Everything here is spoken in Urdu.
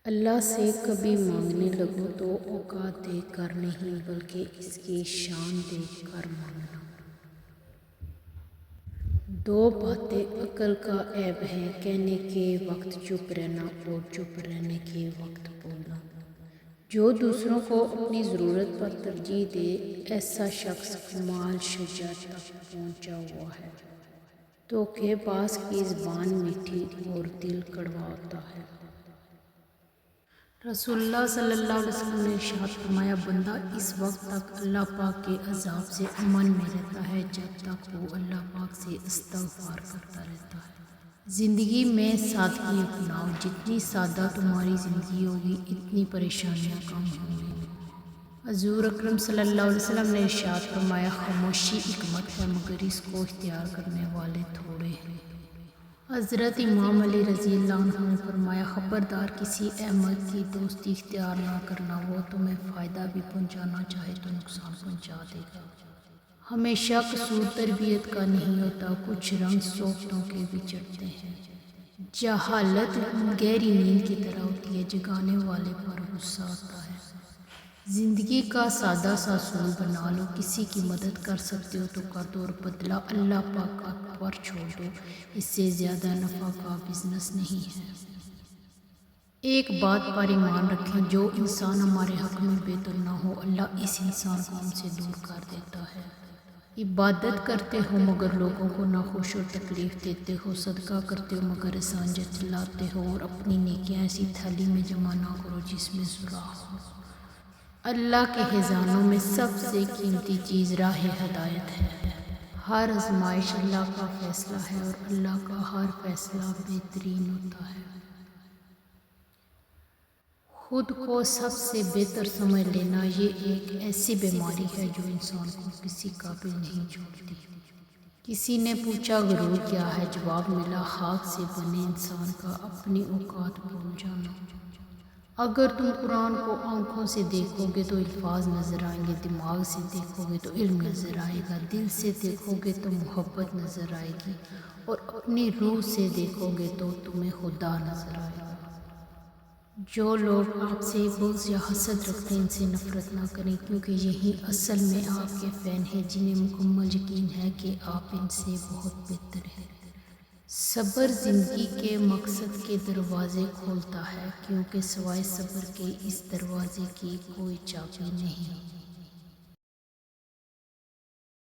اللہ سے کبھی مانگنے لگو تو اوقات دیکھ کر نہیں بلکہ اس کی شان دیکھ کر مانگنا۔ دو باتیں عقل کا عیب ہیں، کہنے کے وقت چپ رہنا اور چپ رہنے کے وقت بولنا۔ جو دوسروں کو اپنی ضرورت پر ترجیح دے، ایسا شخص کمال شجاعت تک پہنچا ہوا ہے۔ دھوکے باز کی زبان میٹھی اور دل کڑوا ہوتا ہے۔ رسول اللہ صلی اللہ علیہ وسلم نے ارشاد فرمایا، بندہ اس وقت تک اللہ پاک کے عذاب سے امن میں رہتا ہے جب تک وہ اللہ پاک سے استغفار کرتا رہتا ہے۔ زندگی میں سادگی اپناؤ، جتنی سادہ تمہاری زندگی ہوگی اتنی پریشانیاں کم ہوں گی۔ حضور اکرم صلی اللہ علیہ وسلم نے ارشاد فرمایا، خاموشی حکمت ہے مگر اس کو اختیار کرنے والے تھوڑے ہیں۔ حضرت امام علی رضی اللہ عنہ نے فرمایا، خبردار کسی احمق کی دوستی اختیار نہ کرنا، وہ تمہیں فائدہ بھی پہنچانا چاہے تو نقصان پہنچا دے گا۔ ہمیشہ قصور تربیت کا نہیں ہوتا، کچھ رنگ صحبتوں کے بھی چڑھتے ہیں۔ جہالت گہری نیند کی طرح ہوتی ہے، جگانے والے پر غصہ آتا ہے۔ زندگی کا سادہ سا اصول بنا لو، کسی کی مدد کر سکتے ہو تو کر دو اور بدلہ اللہ پاک پر چھوڑ دو، اس سے زیادہ نفع کا بزنس نہیں ہے۔ ایک بات پر ایمان رکھیں، جو انسان ہمارے حق میں بہتر نہ ہو، اللہ اس انسان کو ہم سے دور کر دیتا ہے۔ عبادت کرتے ہو مگر لوگوں کو ناخوش اور تکلیف دیتے ہو، صدقہ کرتے ہو مگر اسانجہ چلاتے ہو، اور اپنی نیکیاں ایسی تھیلی میں جمع نہ کرو جس میں سوراخ ہو۔ اللہ کے خزانوں میں سب سے قیمتی چیز راہ ہدایت ہے۔ ہر آزمائش اللہ کا فیصلہ ہے اور اللہ کا ہر فیصلہ بہترین ہوتا ہے۔ خود کو سب سے بہتر سمجھ لینا یہ ایک ایسی بیماری ہے جو انسان کو کسی قابل نہیں چھوڑتی۔ کسی نے پوچھا، غرور کیا ہے؟ جواب ملا، خاک سے بنے انسان کا اپنی اوقات بھول جانا۔ اگر تم قرآن کو آنکھوں سے دیکھو گے تو الفاظ نظر آئیں گے، دماغ سے دیکھو گے تو علم نظر آئے گا، دل سے دیکھو گے تو محبت نظر آئے گی، اور اپنی روح سے دیکھو گے تو تمہیں خدا نظر آئے گا۔ جو لوگ آپ سے بغض یا حسد رکھتے ہیں ان سے نفرت نہ کریں، کیونکہ یہی اصل میں آپ کے فین ہیں جنہیں مکمل یقین ہے کہ آپ ان سے بہت بہتر ہیں۔ صبر زندگی کے مقصد کے دروازے کھولتا ہے، کیونکہ سوائے صبر کے اس دروازے کی کوئی چابی نہیں۔